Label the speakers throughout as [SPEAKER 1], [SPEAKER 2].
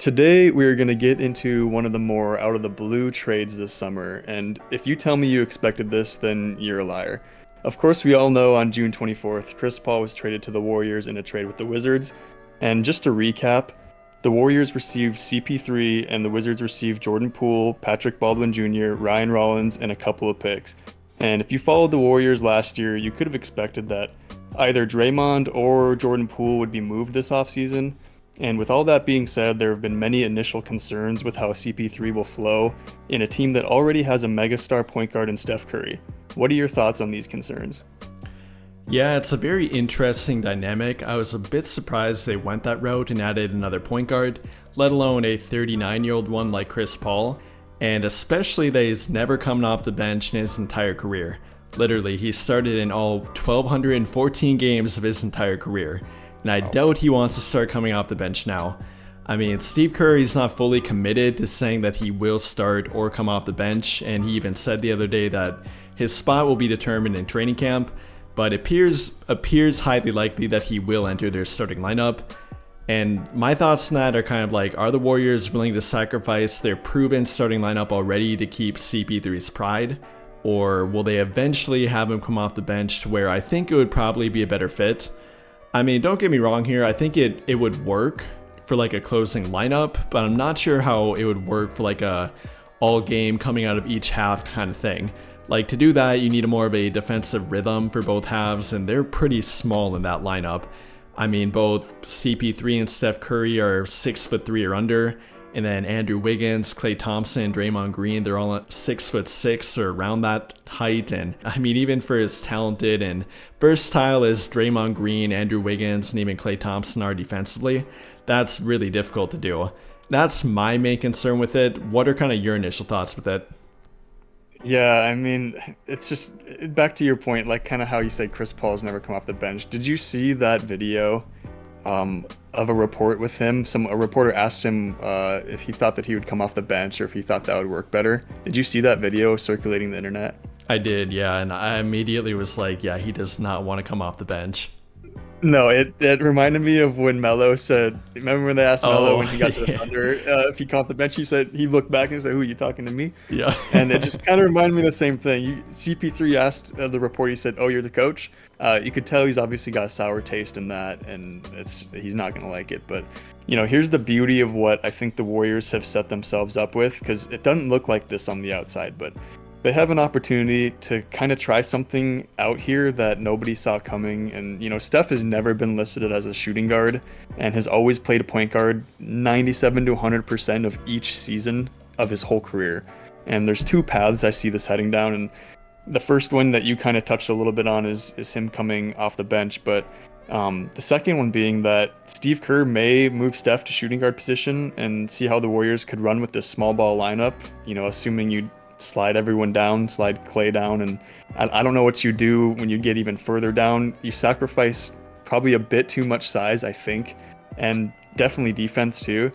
[SPEAKER 1] Today, we are going to get into one of the more out of the blue trades this summer, and if you tell me you expected this, then you're a liar. Of course, we all know on June 24th, Chris Paul was traded to the Warriors in a trade with the Wizards. And just to recap, the Warriors received CP3 and the Wizards received Jordan Poole, Patrick Baldwin Jr., Ryan Rollins, and a couple of picks. And if you followed the Warriors last year, you could have expected that either Draymond or Jordan Poole would be moved this offseason. And with all that being said, there have been many initial concerns with how CP3 will flow in a team that already has a megastar point guard in Steph Curry. What are your thoughts on these concerns?
[SPEAKER 2] Yeah, it's a very interesting dynamic. I was a bit surprised they went that route and added another point guard, let alone a 39-year-old one like Chris Paul, and especially that he's never come off the bench in his entire career. Literally, he started in all 1,214 games of his entire career, and I doubt he wants to start coming off the bench now. I mean, Steve Curry's not fully committed to saying that he will start or come off the bench, and he even said the other day that his spot will be determined in training camp, but it appears highly likely that he will enter their starting lineup. And my thoughts on that are kind of like, are the Warriors willing to sacrifice their proven starting lineup already to keep CP3's pride? Or will they eventually have him come off the bench to where I think it would probably be a better fit? I mean, don't get me wrong here, I think it would work for like a closing lineup, but I'm not sure how it would work for like a all game coming out of each half kind of thing. Like, to do that, you need more of a defensive rhythm for both halves, and they're pretty small in that lineup. I mean, both CP3 and Steph Curry are 6'3" or under, and then Andrew Wiggins, Klay Thompson, Draymond Green, they're all at 6'6" or around that height. And I mean, even for as talented and versatile as Draymond Green, Andrew Wiggins, and even Klay Thompson are defensively, that's really difficult to do. That's my main concern with it. What are kind of your initial thoughts with it?
[SPEAKER 1] Yeah, I mean, it's just back to your point, like kind of how you said Chris Paul's never come off the bench. Did you see that video of a report with him? A reporter asked him if he thought that he would come off the bench or if he thought that would work better. Did you see that video circulating the internet?
[SPEAKER 2] I did, yeah, and I immediately was like, yeah, he does not want to come off the bench.
[SPEAKER 1] No, it reminded me of when Melo said, remember when they asked Melo
[SPEAKER 2] Oh,
[SPEAKER 1] when he got to the
[SPEAKER 2] yeah.
[SPEAKER 1] Thunder if he came off the bench, he looked back and said, "Who are you talking to me?"
[SPEAKER 2] Yeah.
[SPEAKER 1] And it just kind of reminded me of the same thing. CP3 asked the reporter, he said, "Oh, you're the coach." You could tell he's obviously got a sour taste in that, and he's not going to like it. But, here's the beauty of what I think the Warriors have set themselves up with, because it doesn't look like this on the outside, but they have an opportunity to kind of try something out here that nobody saw coming. And, Steph has never been listed as a shooting guard and has always played a point guard 97 to 100% of each season of his whole career. And there's two paths I see this heading down. And the first one that you kind of touched a little bit on is him coming off the bench. But the second one being that Steve Kerr may move Steph to shooting guard position and see how the Warriors could run with this small ball lineup, assuming you slide everyone down, slide Klay down, and I don't know what you do when you get even further down. You sacrifice probably a bit too much size, I think, and definitely defense too.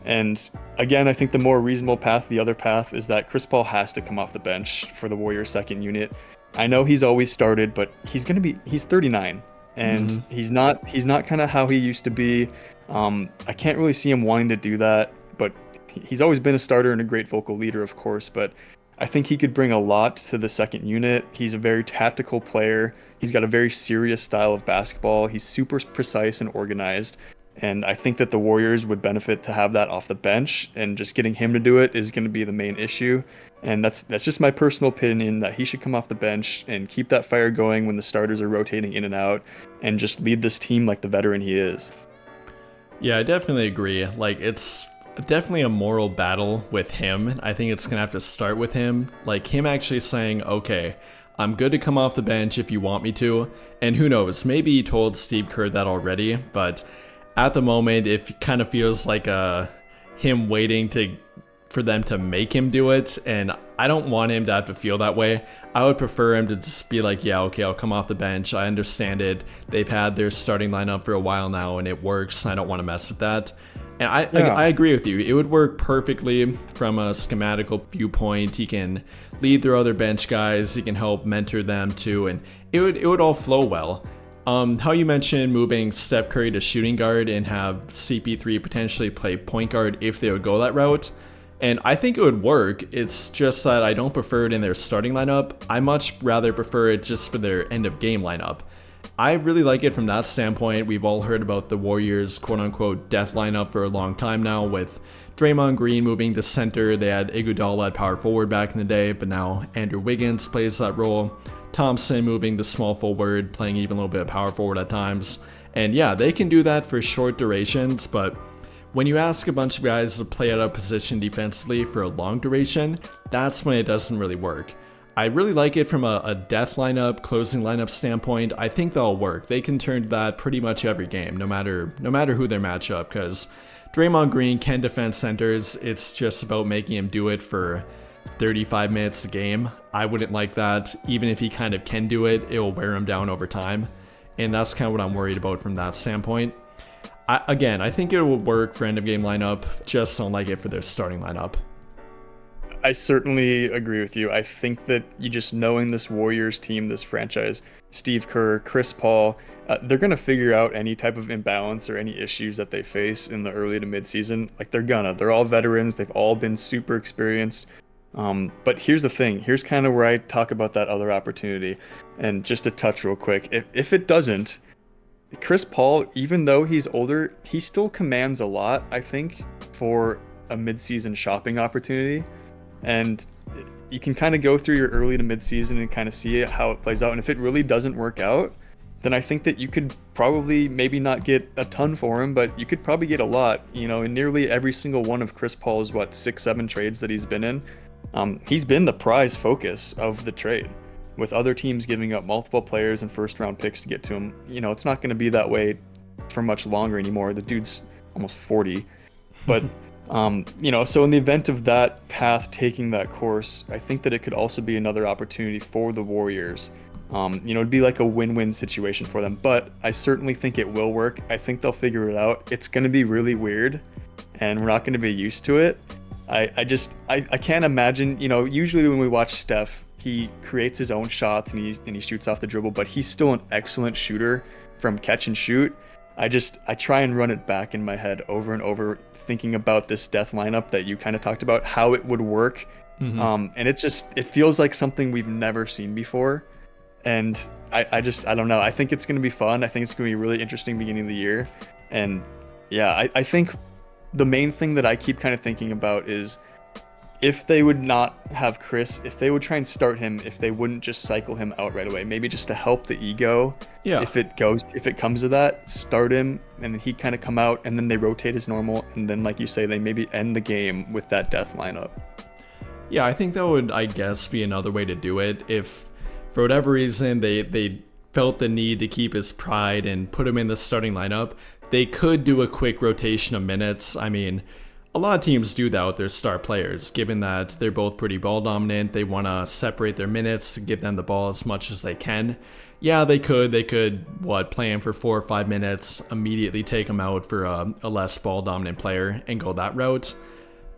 [SPEAKER 1] And again, I think the more reasonable path, the other path, is that Chris Paul has to come off the bench for the Warriors' second unit. I know he's always started, but he's 39, and he's not kind of how he used to be. I can't really see him wanting to do that, but he's always been a starter and a great vocal leader, of course, but I think he could bring a lot to the second unit. He's a very tactical player. He's got a very serious style of basketball. He's super precise and organized. And I think that the Warriors would benefit to have that off the bench, and just getting him to do it is going to be the main issue. And that's just my personal opinion, that he should come off the bench and keep that fire going when the starters are rotating in and out, and just lead this team like the veteran he is.
[SPEAKER 2] Yeah, I definitely agree. Like, it's definitely a moral battle with him. I think it's gonna have to start with him. Like, him actually saying, okay, I'm good to come off the bench if you want me to. And who knows, maybe he told Steve Kerr that already, but at the moment, it kind of feels like him waiting for them to make him do it, and I don't want him to have to feel that way. I would prefer him to just be like, yeah, okay, I'll come off the bench. I understand it. They've had their starting lineup for a while now, and it works. I don't want to mess with that. And I agree with you. It would work perfectly from a schematical viewpoint. He can lead their other bench guys. He can help mentor them too, and it would all flow well. How you mentioned moving Steph Curry to shooting guard and have CP3 potentially play point guard if they would go that route. And I think it would work. It's just that I don't prefer it in their starting lineup. I much rather prefer it just for their end of game lineup. I really like it from that standpoint. We've all heard about the Warriors' quote-unquote death lineup for a long time now, with Draymond Green moving to center. They had Iguodala at power forward back in the day, but now Andrew Wiggins plays that role. Thompson moving to small forward, playing even a little bit of power forward at times. And yeah, they can do that for short durations, but when you ask a bunch of guys to play out of position defensively for a long duration, that's when it doesn't really work. I really like it from a death lineup, closing lineup standpoint. I think that'll work. They can turn to that pretty much every game, no matter who their matchup, because Draymond Green can defend centers. It's just about making him do it for 35 minutes a game. I wouldn't like that. Even if he kind of can do it, it will wear him down over time. And that's kind of what I'm worried about from that standpoint. I think it will work for end of game lineup, just don't like it for their starting lineup.
[SPEAKER 1] I certainly agree with you. I think that you just knowing this Warriors team, this franchise, Steve Kerr, Chris Paul, they're going to figure out any type of imbalance or any issues that they face in the early to mid-season. Like they're all veterans. They've all been super experienced. But here's the thing. Here's kind of where I talk about that other opportunity. And just to touch real quick, if it doesn't, Chris Paul, even though he's older, he still commands a lot, I think, for a mid-season shopping opportunity. And you can kind of go through your early to mid-season and kind of see how it plays out. And if it really doesn't work out, then I think that you could probably maybe not get a ton for him, but you could probably get a lot. You know, in nearly every single one of Chris Paul's, 6-7 trades that he's been in, he's been the prize focus of the trade. With other teams giving up multiple players and first-round picks to get to him, you know, it's not going to be that way for much longer anymore. The dude's almost 40. But, you know, so in the event of that path taking that course, I think that it could also be another opportunity for the Warriors. You know, it'd be like a win-win situation for them. But I certainly think it will work. I think they'll figure it out. It's going to be really weird, and we're not going to be used to it. I can't imagine, you know, usually when we watch Steph, he creates his own shots and he shoots off the dribble, but he's still an excellent shooter from catch and shoot. I try and run it back in my head over and over, thinking about this death lineup that you kind of talked about, how it would work. And it feels like something we've never seen before. And I don't know. I think it's going to be fun. I think it's going to be a really interesting beginning of the year. And yeah, I think the main thing that I keep kind of thinking about is if they would not have Chris, if they would try and start him, if they wouldn't just cycle him out right away, maybe just to help the ego.
[SPEAKER 2] Yeah.
[SPEAKER 1] If it comes to that, start him and then he kind of come out and then they rotate as normal. And then, like you say, they maybe end the game with that death lineup.
[SPEAKER 2] Yeah, I think that would, I guess, be another way to do it. If for whatever reason they felt the need to keep his pride and put him in the starting lineup, they could do a quick rotation of minutes. I mean, a lot of teams do that with their star players, given that they're both pretty ball dominant. They want to separate their minutes, give them the ball as much as they can. Yeah, they could play him for 4 or 5 minutes, immediately take him out for a less ball dominant player and go that route.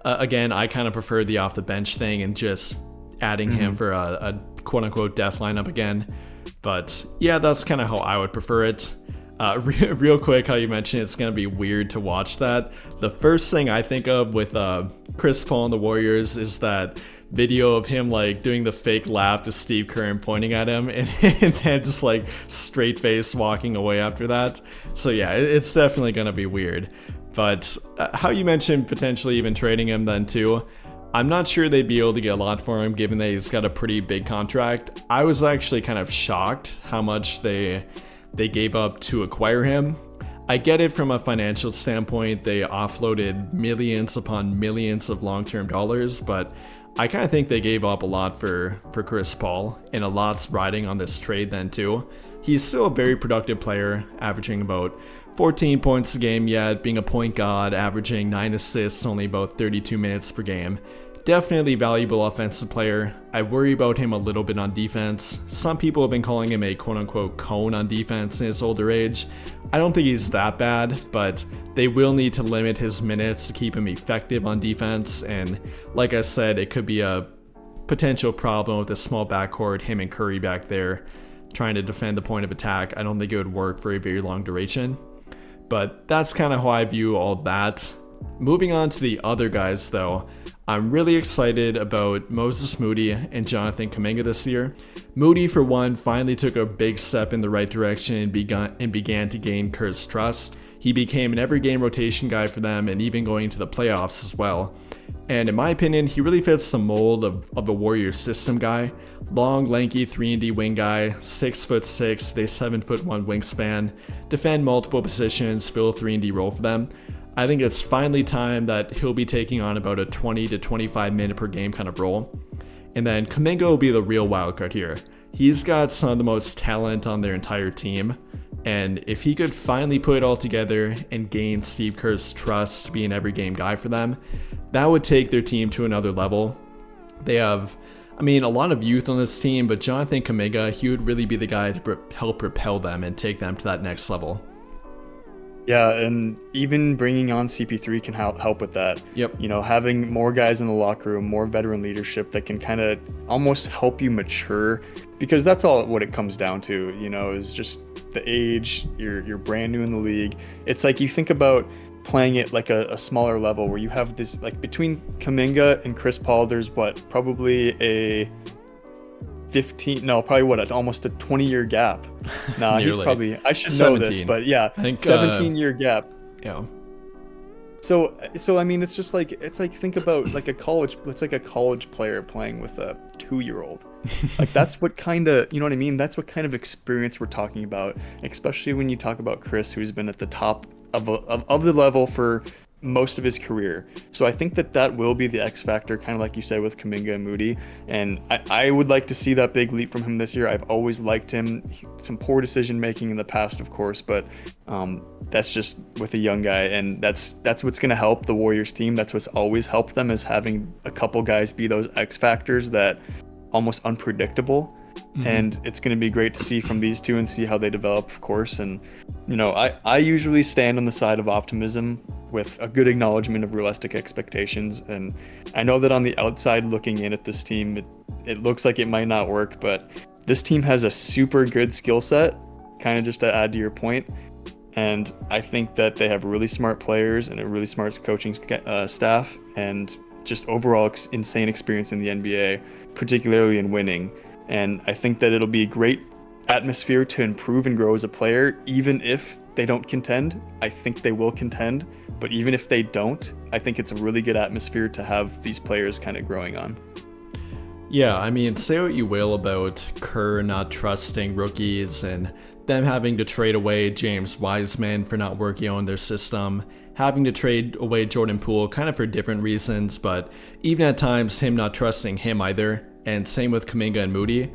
[SPEAKER 2] Again, I kind of prefer the off the bench thing and just adding him for a quote unquote death lineup again. But yeah, that's kind of how I would prefer it. Real quick, how you mentioned it's going to be weird to watch that. The first thing I think of with Chris Paul and the Warriors is that video of him like doing the fake laugh to Steve Kerr and pointing at him and then just like straight face walking away after that. So yeah, it's definitely going to be weird. But how you mentioned potentially even trading him then too, I'm not sure they'd be able to get a lot for him given that he's got a pretty big contract. I was actually kind of shocked how much they gave up to acquire him. I get it from a financial standpoint. They offloaded millions upon millions of long-term dollars, but I kind of think they gave up a lot for Chris Paul, and a lot's riding on this trade then too. He's still a very productive player, averaging about 14 points a game yet, being a point guard, averaging 9 assists, only about 32 minutes per game. Definitely valuable offensive player. I worry about him a little bit on defense. Some people have been calling him a quote-unquote cone on defense in his older age. I don't think he's that bad, but they will need to limit his minutes to keep him effective on defense, and like I said, it could be a potential problem with a small backcourt, him and Curry back there. trying to defend the point of attack. I don't think it would work for a very long duration. But that's kind of how I view all that. Moving on to the other guys though, I'm really excited about Moses Moody and Jonathan Kuminga this year. Moody, for one, finally took a big step in the right direction and began to gain Kerr's trust. He became an every game rotation guy for them and even going to the playoffs as well. And in my opinion, he really fits the mold of a Warriors system guy. Long, lanky 3-and-D wing guy, 6'6", with a 7'1" wingspan, defend multiple positions, fill a 3-and-D role for them. I think it's finally time that he'll be taking on about a 20 to 25 minute per game kind of role. And then Kuminga will be the real wildcard here. He's got some of the most talent on their entire team. And if he could finally put it all together and gain Steve Kerr's trust to be an every game guy for them, that would take their team to another level. They have, a lot of youth on this team, but Jonathan Kuminga, he would really be the guy to help propel them and take them to that next level.
[SPEAKER 1] Yeah, and even bringing on CP3 can help with that.
[SPEAKER 2] Yep.
[SPEAKER 1] Having more guys in the locker room, more veteran leadership that can kind of almost help you mature, because that's all what it comes down to, is just the age. You're brand new in the league. It's like you think about playing it like a smaller level where you have this, like between Kuminga and Chris Paul, there's probably a almost a 20-year gap. Nah, he's probably, I should 17. Know this, but yeah, I think 17-year gap.
[SPEAKER 2] Yeah.
[SPEAKER 1] So it's just like, think about like a college player playing with a 2-year-old. Like that's what kind of, that's what kind of experience we're talking about, especially when you talk about Chris, who's been at the top of the level for most of his career. So I think that will be the X factor, kind of like you said with Kuminga and Moody, and I would like to see that big leap from him this year. I've always liked him. Some poor decision making in the past, of course, but that's just with a young guy, and that's what's going to help the Warriors team. That's what's always helped them, is having a couple guys be those X factors that almost unpredictable. Mm-hmm. And it's going to be great to see from these two and see how they develop, of course. And I usually stand on the side of optimism with a good acknowledgement of realistic expectations. And I know that on the outside looking in at this team, it looks like it might not work, but this team has a super good skill set, kind of just to add to your point. And I think that they have really smart players and a really smart coaching staff, and just overall insane experience in the NBA, particularly in winning. And I think that it'll be a great atmosphere to improve and grow as a player. Even if they don't contend, I think they will contend. But even if they don't, I think it's a really good atmosphere to have these players kind of growing on.
[SPEAKER 2] Yeah, say what you will about Kerr not trusting rookies and them having to trade away James Wiseman for not working on their system, having to trade away Jordan Poole kind of for different reasons, but even at times him not trusting him either. And same with Kuminga and Moody.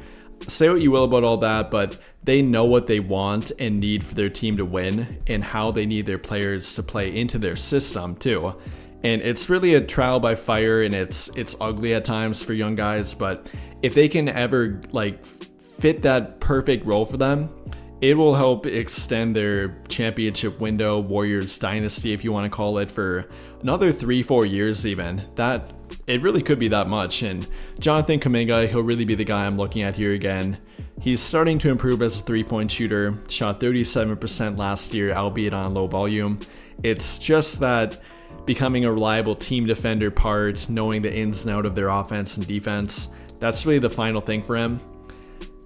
[SPEAKER 2] Say what you will about all that, but they know what they want and need for their team to win, and how they need their players to play into their system too. And it's really a trial by fire, and it's ugly at times for young guys, but if they can ever fit that perfect role for them, it will help extend their championship window, Warriors dynasty if you want to call it, for another 3-4 years even. That it really could be that much. And Jonathan Kuminga, he'll really be the guy I'm looking at here again. He's starting to improve as a 3-point shooter, shot 37% last year, albeit on low volume. It's just that becoming a reliable team defender part, knowing the ins and outs of their offense and defense, that's really the final thing for him.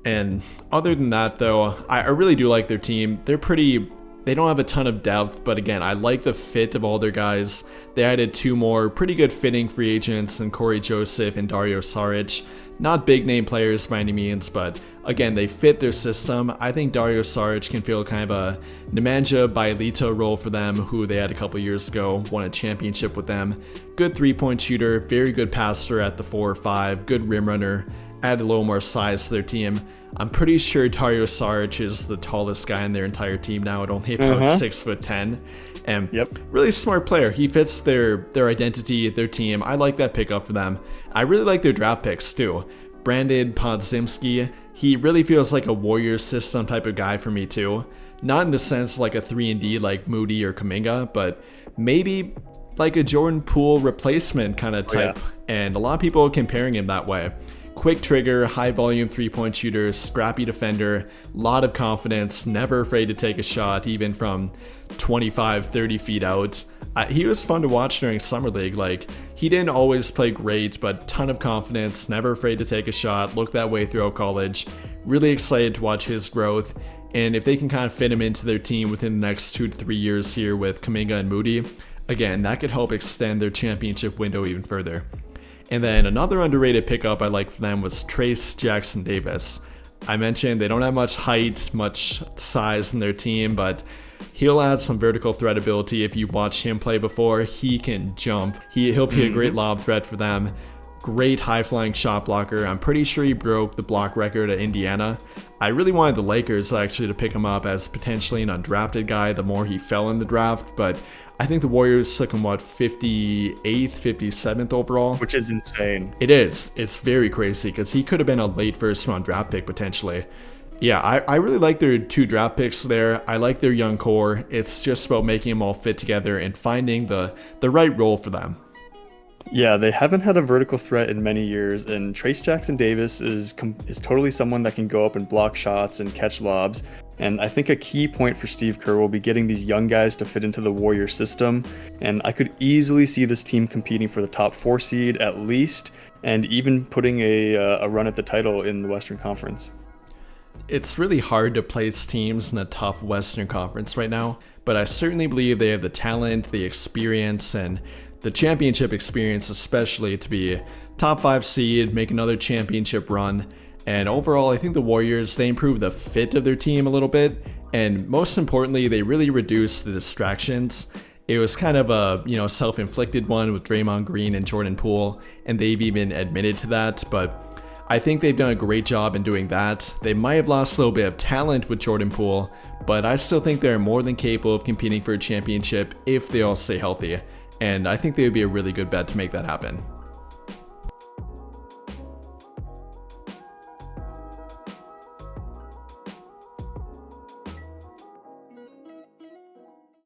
[SPEAKER 2] And other than that though, I really do like their team. They don't have a ton of depth, but again, I like the fit of all their guys. They added 2 more pretty good fitting free agents in Corey Joseph and Dario Saric. Not big name players by any means, but again, they fit their system. I think Dario Saric can feel kind of a Nemanja Bjelica role for them, who they had a couple years ago, won a championship with them. Good 3-point shooter, very good passer at the 4 or 5, good rim runner, add a little more size to their team. I'm pretty sure Dario Saric is the tallest guy in their entire team now at only about 6'10", and really smart player. He fits their identity, their team. I like that pickup for them. I really like their draft picks too. Brandon Podziemski, he really feels like a Warriors system type of guy for me too. Not in the sense like a 3-and-D like Moody or Kuminga, but maybe like a Jordan Poole replacement kind of type. And a lot of people are comparing him that way. Quick trigger, high volume 3-point shooter, scrappy defender, lot of confidence, never afraid to take a shot, even from 25, 30 feet out. He was fun to watch during Summer League. Like, he didn't always play great, but ton of confidence, never afraid to take a shot, looked that way throughout college. Really excited to watch his growth. And if they can kind of fit him into their team within the next 2 to 3 years here with Kuminga and Moody, again, that could help extend their championship window even further. And then another underrated pickup I like for them was Trayce Jackson-Davis. I mentioned they don't have much height, much size in their team, but he'll add some vertical threat ability. If you've watched him play before, he can jump. He'll be a great lob threat for them. Great high-flying shot blocker. I'm pretty sure he broke the block record at Indiana. I really wanted the Lakers actually to pick him up as potentially an undrafted guy the more he fell in the draft, but I think the Warriors took him, 58th, 57th overall?
[SPEAKER 1] Which is insane.
[SPEAKER 2] It is. It's very crazy because he could have been a late first-round draft pick potentially. Yeah, I really like their 2 draft picks there. I like their young core. It's just about making them all fit together and finding the right role for them.
[SPEAKER 1] Yeah, they haven't had a vertical threat in many years, and Trayce Jackson-Davis is totally someone that can go up and block shots and catch lobs. And I think a key point for Steve Kerr will be getting these young guys to fit into the Warrior system. And I could easily see this team competing for the top 4 seed at least, and even putting a run at the title in the Western Conference.
[SPEAKER 2] It's really hard to place teams in a tough Western Conference right now, but I certainly believe they have the talent, the experience, and the championship experience especially to be top 5 seed, make another championship run. And overall, I think the Warriors, they improved the fit of their team a little bit, and most importantly, they really reduced the distractions. It was kind of a, self-inflicted one with Draymond Green and Jordan Poole, and they've even admitted to that, but I think they've done a great job in doing that. They might have lost a little bit of talent with Jordan Poole, but I still think they're more than capable of competing for a championship if they all stay healthy, and I think they would be a really good bet to make that happen.